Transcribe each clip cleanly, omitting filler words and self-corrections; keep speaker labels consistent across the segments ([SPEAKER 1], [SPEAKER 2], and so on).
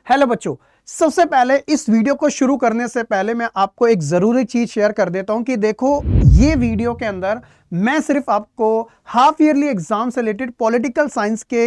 [SPEAKER 1] Hello बच्चों, सबसे पहले इस वीडियो को शुरू करने से पहले मैं आपको एक जरूरी चीज शेयर कर देता हूं कि देखो, ये वीडियो के अंदर मैं सिर्फ आपको हाफ ईयरली एग्जाम से रिलेटेड पॉलिटिकल साइंस के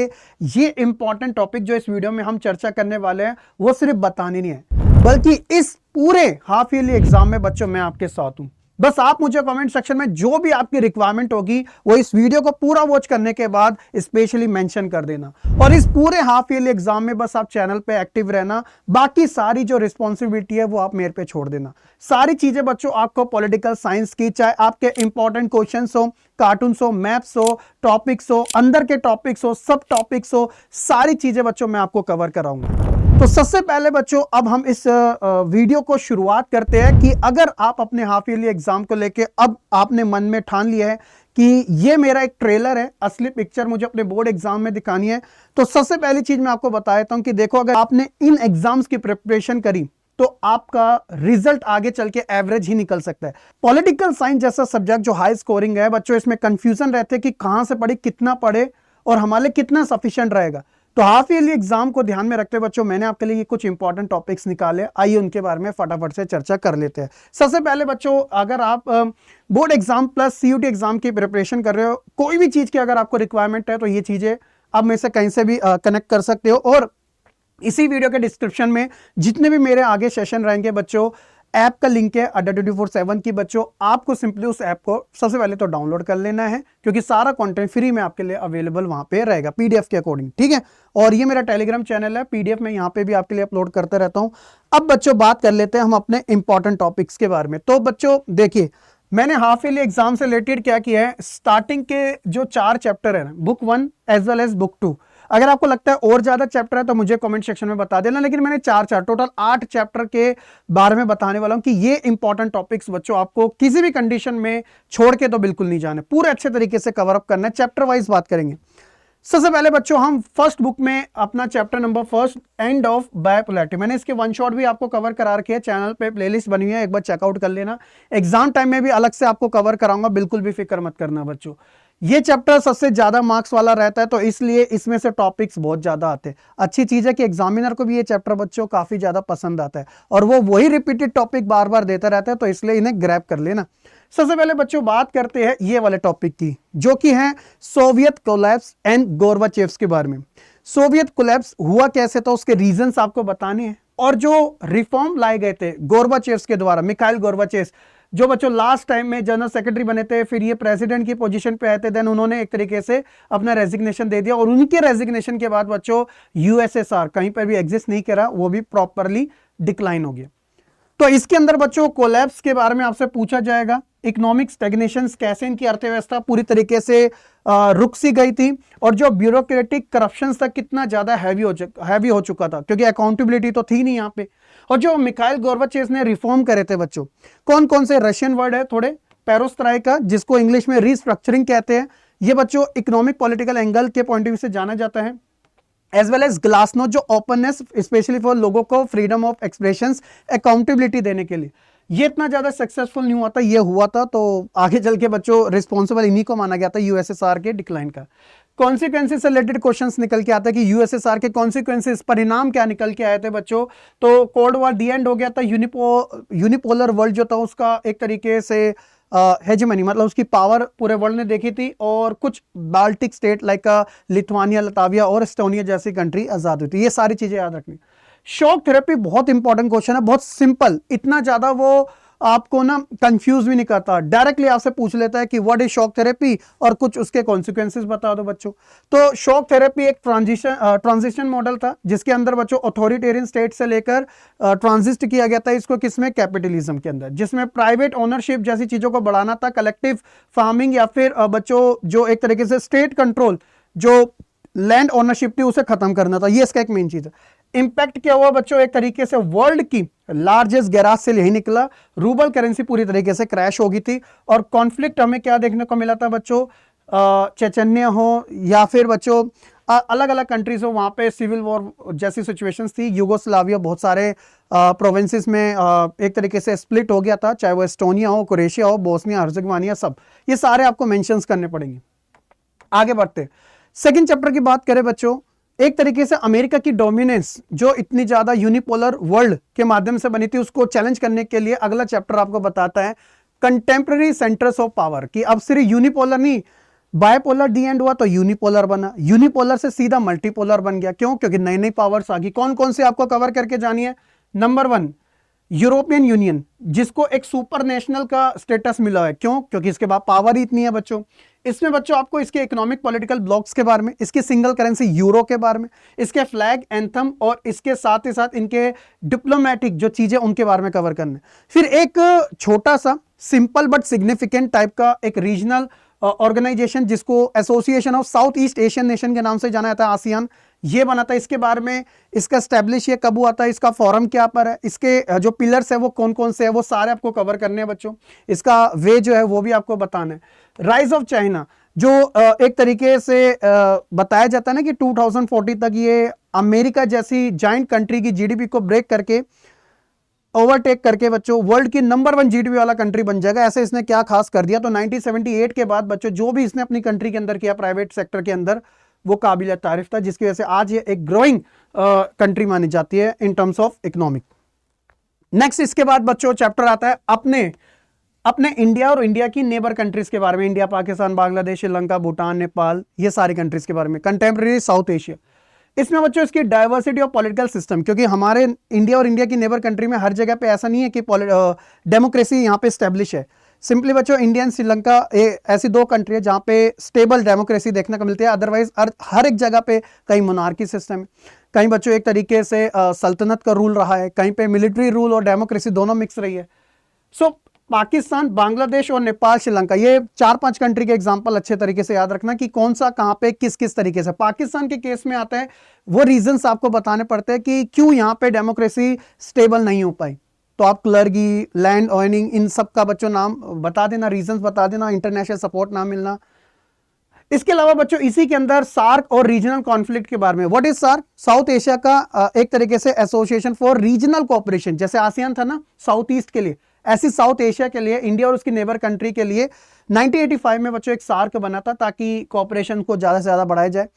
[SPEAKER 1] ये इंपॉर्टेंट टॉपिक जो इस वीडियो में हम चर्चा करने वाले हैं वो सिर्फ बताने नहीं है, बल्कि इस पूरे हाफ ईयरली एग्जाम में बच्चों मैं आपके साथ हूं। बस आप मुझे कमेंट सेक्शन में जो भी आपकी रिक्वायरमेंट होगी वो इस वीडियो को पूरा वॉच करने के बाद स्पेशली मेंशन कर देना। और इस पूरे हाफ ईयरली एग्जाम में बस आप चैनल पे एक्टिव रहना, बाकी सारी जो रिस्पॉन्सिबिलिटी है वो आप मेरे पे छोड़ देना। सारी चीजें बच्चों आपको पॉलिटिकल साइंस की, चाहे आपके इंपॉर्टेंट क्वेश्चंस हो, कार्टून्स हो, मैप्स हो, टॉपिक्स हो, अंदर के टॉपिक्स हो, सब टॉपिक्स हो, सारी चीजें बच्चों मैं आपको कवर कराऊंगा। तो सबसे पहले बच्चों अब हम इस वीडियो को शुरुआत करते हैं कि अगर आप अपने हाफ ईयरली एग्जाम को लेके अब आपने मन में ठान लिया है कि ये मेरा एक ट्रेलर है, असली पिक्चर मुझे अपने बोर्ड एग्जाम में दिखानी है, तो सबसे पहली चीज मैं आपको बता देता हूं कि देखो, अगर आपने इन एग्जाम्स की प्रिपरेशन करी तो आपका रिजल्ट आगे चल के एवरेज ही निकल सकता है। पॉलिटिकल साइंस जैसा सब्जेक्ट जो हाई स्कोरिंग है बच्चों, इसमें कंफ्यूजन रहते हैं कि कहां से पढ़े, कितना पढ़े और हमारे लिए कितना सफिशिएंट रहेगा। तो हाफ ईयरली एग्जाम को ध्यान में रखते हुए बच्चों मैंने आपके लिए कुछ इंपॉर्टेंट टॉपिक्स निकाले, आइए उनके बारे में फटाफट से चर्चा कर लेते हैं। सबसे पहले बच्चों, अगर आप board exam plus CUET exam की प्रिपरेशन कर रहे हो, कोई भी चीज की अगर आपको रिक्वायरमेंट है तो ये चीजें आप में से कहीं से भी कनेक्ट कर सकते हो। और इसी वीडियो के डिस्क्रिप्शन में जितने भी मेरे आगे सेशन रहेंगे बच्चों, ऐप का लिंक है Adda247 की। बच्चों आपको सिंपली उस ऐप को सबसे पहले तो डाउनलोड कर लेना है, क्योंकि सारा कंटेंट फ्री में आपके लिए अवेलेबल वहां पे रहेगा पीडीएफ के अकॉर्डिंग, ठीक है। और ये मेरा टेलीग्राम चैनल है, पीडीएफ में यहाँ पे भी आपके लिए अपलोड करते रहता हूँ। अब बच्चों बात कर लेते हैं हम अपने इंपॉर्टेंट टॉपिक्स के बारे में। तो बच्चों देखिए, मैंने हाफ ईयरली एग्जाम से रिलेटेड क्या किया है, स्टार्टिंग के जो 4 चैप्टर है, book 1 as well as book 2, अगर आपको लगता है और ज्यादा चैप्टर है तो मुझे कमेंट सेक्शन में बता देना, लेकिन मैंने 4 टोटल 8 चैप्टर के बारे में बताने वाला हूं कि ये इंपॉर्टेंट टॉपिक्स बच्चों आपको किसी भी कंडीशन में छोड़ के तो बिल्कुल नहीं जाने, पूरे अच्छे तरीके से कवर अप करना है। चैप्टर वाइज बात करेंगे। सबसे पहले बच्चों हम फर्स्ट बुक में अपना chapter number first, end of bipolarity, मैंने इसके वन शॉट भी आपको कवर करा रखे हैं, चैनल पे प्लेलिस्ट बनी हुई है, एक बार चेकआउट कर लेना। एग्जाम टाइम में भी अलग से आपको कवर कराऊंगा, बिल्कुल भी फिक्र मत करना बच्चों। ये चैप्टर सबसे ज्यादा मार्क्स वाला रहता है, तो इसलिए इसमें से टॉपिक्स बहुत ज्यादा आते हैं। अच्छी चीज है कि एग्जामिनर को भी ये चैप्टर बच्चों काफी ज्यादा पसंद आता है और वो वही रिपीटेड टॉपिक बार बार देता रहता है, तो इसलिए इन्हें ग्रैब कर लेना। सबसे पहले बच्चों बात करते हैं ये वाले टॉपिक की, जो कि है सोवियत कोलैप्स एंड गोर्बाचेव के बारे में। सोवियत कोलैप्स हुआ कैसे था, उसके रीजंस आपको बताने हैं, और जो रिफॉर्म लाए गए थे गोर्बाचेव के द्वारा, मिखाइल गोर्बाचेव जो बच्चों लास्ट टाइम में जनरल सेक्रेटरी बने थे, फिर ये प्रेसिडेंट की पोजीशन पे आए थे, देन उन्होंने एक तरीके से अपना रेजिग्नेशन दे दिया, और उनके रेजिग्नेशन के बाद बच्चों यूएसएसआर कहीं पर भी एग्जिस्ट नहीं करा, वो भी प्रॉपरली डिक्लाइन हो गया। तो इसके अंदर बच्चों कोलैप्स के बारे में आपसे पूछा जाएगा, इकोनॉमिक स्टैग्नेशन, कैसे इनकी अर्थव्यवस्था पूरी तरीके से रुक सी गई थी, और जो ब्यूरोक्रेटिक करप्शन तक कितना ज्यादा हैवी हो चुका था, क्योंकि अकाउंटेबिलिटी तो थी नहीं यहाँ पे। और जो मिखाइल गोर्बाचेव ने रिफॉर्म करे थे बच्चों, कौन कौन से रशियन वर्ड है थोड़े, पेरोस्त्राइका जिसको इंग्लिश में रीस्ट्रक्चरिंग कहते हैं, ये बच्चों इकोनॉमिक पॉलिटिकल एंगल के पॉइंट ऑफ व्यू से जाना जाता है, एज वेल एज ग्लासनोस्ट जो ओपननेस स्पेशली फॉर लोगों को फ्रीडम ऑफ एक्सप्रेशंस, अकाउंटेबिलिटी देने के लिए। ये इतना ज्यादा सक्सेसफुल नहीं हुआ था, ये हुआ था तो आगे चल के बच्चों रिस्पॉन्सिबल इन्हीं को माना गया था यूएसएसआर के डिक्लाइन का। कॉन्सिक्वेंसेस से रिलेटेड क्वेश्चंस निकल के आता है कि यूएसएसआर के कॉन्सिक्वेंसेस, परिणाम क्या निकल के आए थे बच्चों। तो कोल्ड वॉर दी एंड हो गया था, यूनिपोलर वर्ल्ड जो था उसका एक तरीके से हेजेमनी, मतलब उसकी पावर पूरे वर्ल्ड ने देखी थी, और कुछ Baltic state like Lithuania, Latvia और एस्टोनिया जैसी कंट्री आजाद हुई थी। ये सारी चीजें याद रखनी। शॉक थेरेपी बहुत इंपॉर्टेंट क्वेश्चन है, बहुत सिंपल, इतना ज्यादा वो आपको ना कंफ्यूज भी नहीं करता, डायरेक्टली आपसे पूछ लेता है कि व्हाट इज शॉक थेरेपी और कुछ उसके कॉन्सिक्वेंसेस बता दो बच्चों। तो शॉक थेरेपी एक ट्रांजिशन मॉडल था, जिसके अंदर बच्चों अथॉरिटेरियन स्टेट से लेकर ट्रांजिस्ट किया गया था इसको, किसमें, कैपिटलिज्म के अंदर, जिसमें प्राइवेट ओनरशिप जैसी चीजों को बढ़ाना था, कलेक्टिव फार्मिंग या फिर बच्चों जो एक तरीके से स्टेट कंट्रोल जो लैंड ओनरशिप थी उसे खत्म करना था। ये इसका एक मेन चीज है। इंपैक्ट क्या हुआ बच्चों, एक तरीके से वर्ल्ड की लार्जेस्ट गैराज से यही निकला, रूबल करेंसी पूरी तरीके से क्रैश हो गई थी। और कॉन्फ्लिक्ट हमें क्या देखने को मिला था बच्चों, चेचन्या हो या फिर बच्चों अलग अलग कंट्रीज हो, वहां पे सिविल वॉर जैसी सिचुएशंस थी। यूगोस्लाविया बहुत सारे प्रोविंसेस में एक तरीके से स्प्लिट हो गया था, चाहे वो एस्टोनिया हो, क्रोएशिया हो, बोस्निया हर्जेगोविना, सब ये सारे आपको मेंशंस करने पड़ेंगे। आगे बढ़ते सेकंड चैप्टर की बात करें बच्चों, एक तरीके से अमेरिका की डोमिनेंस जो इतनी ज्यादा यूनिपोलर वर्ल्ड के माध्यम से बनी थी, उसको चैलेंज करने के लिए अगला चैप्टर आपको बताता है कंटेम्पररी सेंटर्स ऑफ पावर, कि अब सिर्फ यूनिपोलर नहीं, बायपोलर डी एंड हुआ तो यूनिपोलर बना, यूनिपोलर से सीधा मल्टीपोलर बन गया। क्यों? क्योंकि नई नई पावर्स आ गई। कौन कौन से आपको कवर करके जानी है? नंबर 1 यूरोपियन यूनियन, जिसको एक सुपर नेशनल का स्टेटस मिला है। क्यों? क्योंकि इसके बाद पावर ही इतनी है बच्चों। इसमें बच्चों आपको इसके इकोनॉमिक पॉलिटिकल ब्लॉक्स के बारे में, इसकी सिंगल करेंसी यूरो के बारे में, इसके फ्लैग एंथम और इसके साथ ही साथ इनके डिप्लोमेटिक जो चीजें उनके बारे में कवर करना है। फिर एक छोटा सा सिंपल बट सिग्निफिकेंट टाइप का एक रीजनल ऑर्गेनाइजेशन जिसको association of south east Asian nation के नाम से जाना जाता है, आसियान, ये बना था। इसके बारे में, इसका स्टैब्लिश ये कब हुआ था, इसका फॉरम क्या पर है, इसके जो पिलर्स है वो कौन कौन से है, वो सारे आपको कवर करने हैं बच्चों। इसका वे जो है वो भी आपको बताना है। राइज ऑफ चाइना, जो एक तरीके से बताया जाता है ना कि 2040 तक ये अमेरिका जैसी जाइंट कंट्री की जीडीपी को ब्रेक करके, ओवरटेक करके बच्चों वर्ल्ड की नंबर 1 जीडीपी वाला कंट्री बन जाएगा। ऐसे इसने क्या खास कर दिया? तो 1978 के बाद बच्चों जो भी इसने अपनी कंट्री के अंदर किया प्राइवेट सेक्टर के अंदर, वो काबिल तारीफ था, जिसकी वजह से आज ये एक ग्रोइंग कंट्री मानी जाती है in terms of economic. Next इसके बाद बच्चों चैप्टर आता है अपने इंडिया और इंडिया की नेबर कंट्रीज के बारे में। इंडिया, पाकिस्तान, बांग्लादेश, श्रीलंका, भूटान, नेपाल, ये सारी कंट्रीज के बारे में। कंटेम्प्रेरी साउथ एशिया, इसमें बच्चों इसकी डाइवर्सिटी ऑफ पॉलिटिकल सिस्टम, क्योंकि हमारे इंडिया और इंडिया की नेबर कंट्री में हर जगह पे ऐसा नहीं है कि डेमोक्रेसी यहाँ पे स्टैब्लिश है। सिंपली बच्चों इंडिया एंड श्रीलंका ऐसी 2 कंट्री है जहाँ पे स्टेबल डेमोक्रेसी देखने को मिलती है। अदरवाइज हर एक जगह पे कहीं मोनार्की सिस्टम है, कहीं बच्चों एक तरीके से सल्तनत का रूल रहा है, कहीं पे मिलिट्री रूल और डेमोक्रेसी दोनों मिक्स रही है। सो पाकिस्तान, बांग्लादेश और नेपाल, श्रीलंका, ये 4-5 कंट्री के एग्जांपल अच्छे तरीके से याद रखना कि कौन सा कहां पे किस किस तरीके से। पाकिस्तान के केस में आता है, वो रीजंस आपको बताने पड़ते हैं कि क्यों यहां पे डेमोक्रेसी स्टेबल नहीं हो पाई। तो आप क्लर्गी, लैंड ऑयनिंग, इन सब का बच्चों नाम बता देना, रीजंस बता देना, इंटरनेशनल सपोर्ट ना मिलना। इसके अलावा बच्चों इसी के अंदर सार्क और रीजनल कॉन्फ्लिक्ट के बारे में। What is SAARC? South Asia का एक तरीके से एसोसिएशन फॉर रीजनल कोऑपरेशन। जैसे आसियान था ना साउथ ईस्ट के लिए, ऐसी साउथ एशिया के लिए, इंडिया और उसकी नेबर कंट्री के लिए 1985 में बच्चों एक सार्क बना था ताकि कोऑपरेशन को ज्यादा से ज्यादा बढ़ाया जाए।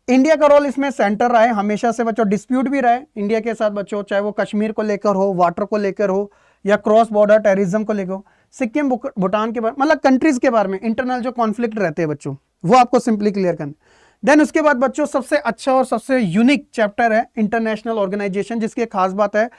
[SPEAKER 1] इंडिया का रोल इसमें सेंटर रहा है हमेशा से बच्चों। डिस्प्यूट भी रहा है इंडिया के साथ बच्चों, चाहे वो कश्मीर को लेकर हो, वाटर को लेकर हो, या क्रॉस बॉर्डर टेररिज्म को लेकर हो, सिक्किम, भूटान के बारे, मतलब कंट्रीज के बारे में इंटरनल जो कॉन्फ्लिक्ट रहते हैं बच्चों, वो आपको सिंपली क्लियर करना। देन उसके बाद बच्चों सबसे अच्छा और सबसे यूनिक चैप्टर है इंटरनेशनल ऑर्गेनाइजेशन, जिसकी एक खास बात है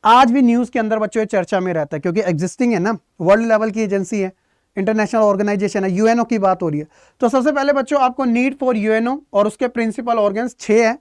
[SPEAKER 1] आज भी न्यूज के अंदर बच्चों चर्चा में रहता है, क्योंकि एग्जिस्टिंग है ना, वर्ल्ड लेवल की एजेंसी है, इंटरनेशनल ऑर्गेनाइजेशन है, यूएनओ की बात हो रही है। तो सबसे पहले बच्चों आपको नीड फॉर यूएनओ और उसके प्रिंसिपल ऑर्गन्स 6 है,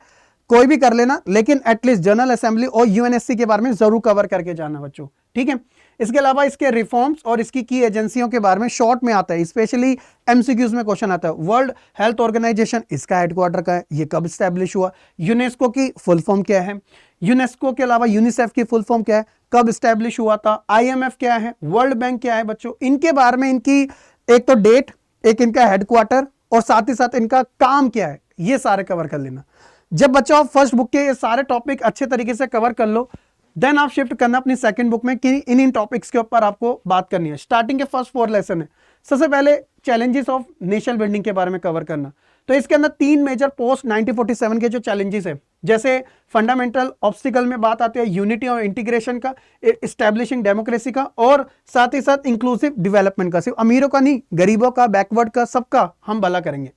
[SPEAKER 1] कोई भी कर लेना, लेकिन एटलीस्ट जनरल असेंबली और यूएनएससी के बारे में जरूर कवर करके जाना बच्चों, ठीक है। इसके अलावा इसके रिफॉर्म्स और इसकी की एजेंसियों के बारे में शॉर्ट में आता है, स्पेशली एमसीक्यूज में क्वेश्चन आता है। वर्ल्ड हेल्थ ऑर्गेनाइजेशन, इसका हेडक्वार्टर का है, ये कब स्टैब्लिश हुआ? यूनेस्को की फुल फॉर्म क्या है? यूनेस्को के अलावा यूनिसेफ की फुल फॉर्म क्या है, कब स्टैब्लिश हुआ था? आईएमएफ क्या है? वर्ल्ड बैंक क्या है बच्चों? इनके बारे में इनकी एक तो डेट, एक इनका हेडक्वार्टर, और साथ ही साथ इनका काम क्या है, ये सारे कवर कर लेना। जब बच्चों आप फर्स्ट बुक के ये सारे टॉपिक अच्छे तरीके से कवर कर लो, देन आप शिफ्ट करना अपनी सेकंड बुक में कि इन टॉपिक्स के ऊपर आपको बात करनी है। स्टार्टिंग के फर्स्ट 4 लेसन है। सबसे पहले चैलेंजेस ऑफ नेशन बिल्डिंग के बारे में कवर करना। तो इसके अंदर 3 मेजर पोस्ट 1947 के जो चैलेंजेस है, जैसे फंडामेंटल ऑब्स्टिकल में बात आती है यूनिटी और इंटीग्रेशन का, एस्टैब्लिशिंग डेमोक्रेसी का, और साथ ही साथ इंक्लूसिव डेवलपमेंट का। सिर्फ अमीरों का नहीं, गरीबों का, बैकवर्ड का, सबका हम भला करेंगे।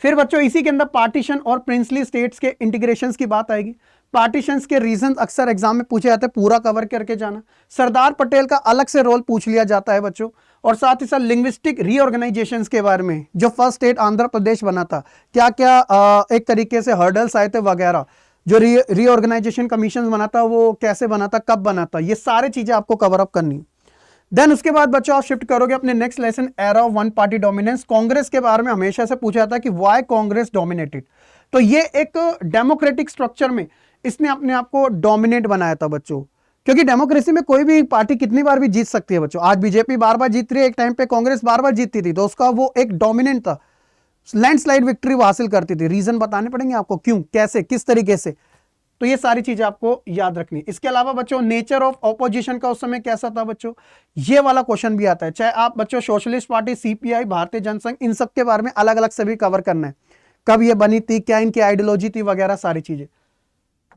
[SPEAKER 1] फिर बच्चों इसी के अंदर पार्टीशन और प्रिंसली स्टेट्स के इंटीग्रेशंस की बात आएगी। पार्टीशंस के रीजन अक्सर एग्जाम में पूछे जाते हैं, पूरा कवर करके जाना। सरदार पटेल का अलग से रोल पूछ लिया जाता है बच्चों, और साथ ही साथ लिंग्विस्टिक रीऑर्गेनाइजेशंस के बारे में, जो फर्स्ट स्टेट आंध्र प्रदेश बना था, क्या क्या एक तरीके से हर्डल्स आए थे वगैरह, जो रीऑर्गेनाइजेशन कमीशन बना था वो कैसे बना था, कब बना था, ये सारी चीजें आपको कवर अप करनी। देन उसके बाद बच्चों आप शिफ्ट करोगे अपने next lesson, era of one party dominance. Congress के बारे में हमेशा से पूछा था कि व्हाई कांग्रेस डोमिनेटेड। तो ये एक डेमोक्रेटिक स्ट्रक्चर में इसने अपने आप को डोमिनेट बनाया था बच्चों, क्योंकि डेमोक्रेसी में कोई भी पार्टी कितनी बार भी जीत सकती है बच्चों। आज बीजेपी बार बार जीत रही है, एक टाइम पे कांग्रेस बार बार जीतती थी, तो उसका वो एक डोमिनेंट था, लैंडस्लाइड विक्ट्री वो हासिल करती थी। रीजन बताने पड़ेंगे आपको, क्यों, कैसे, किस तरीके से, तो ये सारी चीजें आपको याद रखनी। इसके अलावा बच्चों नेचर ऑफ ऑपोजिशन का उस समय कैसा था बच्चों, ये वाला क्वेश्चन भी आता है। चाहे आप बच्चों सोशलिस्ट पार्टी, सीपीआई, भारतीय जनसंघ, इन सब के बारे में अलग अलग से भी कवर करना है। कब ये बनी थी, क्या इनकी आइडियोलॉजी थी वगैरह सारी चीजें।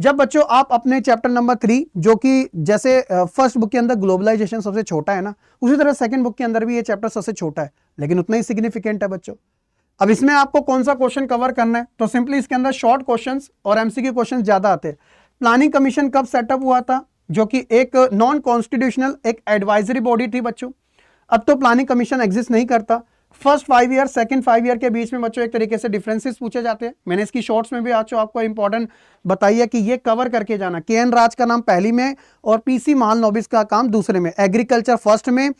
[SPEAKER 1] जब बच्चों आप अपने चैप्टर नंबर 3, जो कि जैसे फर्स्ट बुक के अंदर ग्लोबलाइजेशन सबसे छोटा है ना, उसी तरह सेकंड बुक के अंदर भी ये चैप्टर सबसे छोटा है, लेकिन उतना ही सिग्निफिकेंट है बच्चों। अब इसमें आपको कौन सा क्वेश्चन कवर करना है, तो सिंपली इसके अंदर शॉर्ट क्वेश्चंस और एमसीक्यू क्वेश्चन ज्यादा आते हैं। प्लानिंग कमीशन कब सेटअप हुआ था, जो कि एक नॉन कॉन्स्टिट्यूशनल एक एडवाइजरी बॉडी थी बच्चों। अब तो प्लानिंग कमीशन एग्जिस्ट नहीं करता। फर्स्ट 5 ईयर सेकंड 5 ईयर के बीच में बच्चों एक तरीके से डिफरेंसेस पूछे जाते हैं। मैंने इसकी शॉर्ट्स में भी आज आपको इंपॉर्टेंट बताइए कि ये कवर करके जाना। के.एन. राज का नाम पहली में और पी.सी. महालनोबिस का काम दूसरे में, एग्रीकल्चर फर्स्ट में,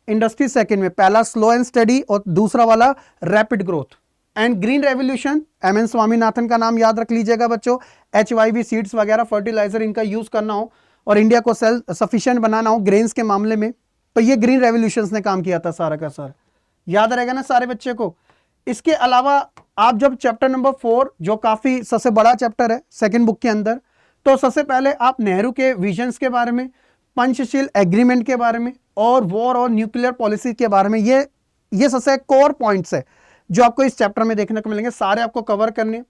[SPEAKER 1] इंडस्ट्री सेकंड में। पहला स्लो एंड स्टडी और दूसरा वाला rapid growth. And green revolution, M.N.. Swaminathan का नाम याद रख लीजिएगा बच्चों। HYV सीड्स वगैरह फर्टिलाइजर इनका यूज करना हो और इंडिया को सेल्फ सफिशिएंट बनाना हो ग्रेन्स के मामले में, तो ये ग्रीन रेवोल्यूशन ने काम किया था सारा का सारा। याद रहेगा ना सारे बच्चे को। इसके अलावा आप जब चैप्टर नंबर 4, जो काफी सबसे बड़ा चैप्टर है सेकंड बुक के अंदर, तो सबसे पहले आप नेहरू के विजन्स के बारे में, पंचशील एग्रीमेंट के बारे में और वॉर और न्यूक्लियर पॉलिसी के बारे में, ये सबसे कोर पॉइंट्स है जो आपको इस चैप्टर में देखने को मिलेंगे, सारे आपको कवर करने।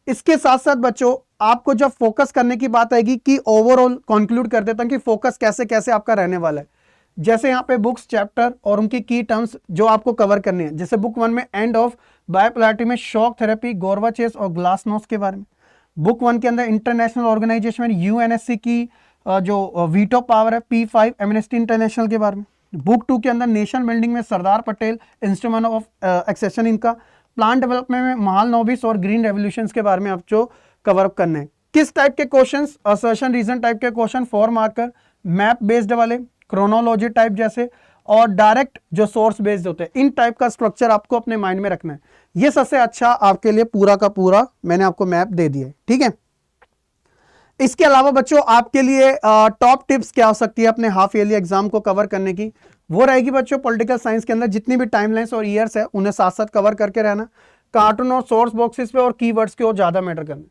[SPEAKER 1] इसके साथ साथ बच्चों आपको जब फोकस करने की बात आएगी कि ओवरऑल कंक्लूड कर देता हूं कि फोकस कैसे कैसे आपका रहने वाला है। जैसे यहाँ पे बुक्स, चैप्टर और उनकी की टर्म्स जो आपको कवर करने हैं। जैसे बुक 1 में एंड ऑफ बायोपोलैरिटी में शॉक थेरेपी, गोरवाचेस और ग्लासनोस्ट के बारे में। बुक 1 के अंदर इंटरनेशनल ऑर्गेनाइजेशन में UNSC की जो वीटो पावर है, P5 एमनेस्टी इंटरनेशनल के बारे में। बुक 2 के अंदर नेशन बिल्डिंग में Sardar Patel, instrument of accession इनका। प्लान डेवलपमेंट में महालनोबिस और ग्रीन रेवोल्यूशन के बारे में आपको कवर अप करने हैं। किस टाइप के क्वेश्चंस, असर्शन रीजन टाइप के क्वेश्चन, 4 मार्कर, मैप बेस्ड वाले, क्रोनोलॉजी टाइप जैसे, और डायरेक्ट जो सोर्स बेस्ड होते हैं, इन टाइप का स्ट्रक्चर आपको अपने माइंड में रखना है। ये सबसे अच्छा आपके लिए पूरा का पूरा मैंने आपको मैप दे दिया है, ठीक है। इसके अलावा बच्चों आपके लिए टॉप टिप्स क्या हो सकती है अपने हाफ ईयरली एग्जाम को कवर करने की, वो रहेगी बच्चों पॉलिटिकल साइंस के अंदर जितनी भी टाइमलाइंस और ईयर्स है उन्हें साथ साथ कवर करके रहना। कार्टून और सोर्स बॉक्सेस पे और कीवर्ड्स के और ज्यादा मैटर करना।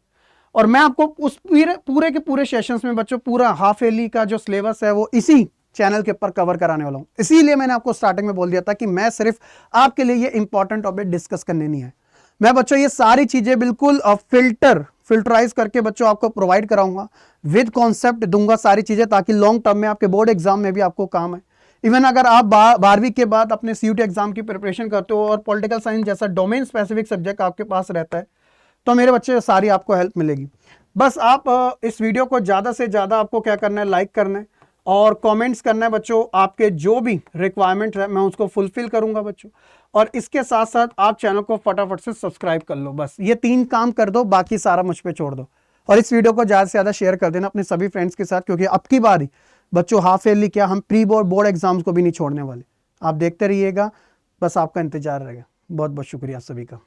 [SPEAKER 1] और मैं आपको उस पूरे के पूरे सेशंस में बच्चों पूरा हाफ ईयरली का जो सिलेबस है वो इसी चैनल के ऊपर कवर कराने वाला हूं। इसीलिए मैंने आपको स्टार्टिंग में बोल दिया था कि मैं सिर्फ आपके लिए ये इंपॉर्टेंट टॉपिक डिस्कस करने नहीं है, मैं बच्चों ये सारी चीजें बिल्कुल फिल्टराइज करके बच्चों आपको प्रोवाइड कराऊंगा, विद कॉन्सेप्ट दूंगा सारी चीजें, ताकि लॉन्ग टर्म में आपके बोर्ड एग्जाम में भी आपको काम है। इवन अगर आप 12वीं के बाद अपने CUET एग्जाम की प्रिपरेशन करते हो और पॉलिटिकल साइंस जैसा डोमेन स्पेसिफिक सब्जेक्ट आपके पास रहता है, तो मेरे बच्चे सारी आपको हेल्प मिलेगी। बस आप इस वीडियो को ज़्यादा से ज़्यादा आपको क्या करना है, लाइक करना है और कमेंट्स करना है बच्चों। आपके जो भी रिक्वायरमेंट है मैं उसको फुलफिल करूंगा बच्चों। और इसके साथ साथ आप चैनल को फटाफट से सब्सक्राइब कर लो। बस ये 3 काम कर दो, बाकी सारा मुझ पे छोड़ दो। और इस वीडियो को ज़्यादा से ज़्यादा शेयर कर देना अपने सभी फ्रेंड्स के साथ, क्योंकि अब की बार ही बच्चों हाफ ईयरली क्या, हम प्री बोर्ड एग्जाम्स को भी नहीं छोड़ने वाले। आप देखते रहिएगा, बस आपका इंतजार रहेगा। बहुत बहुत शुक्रिया सभी का।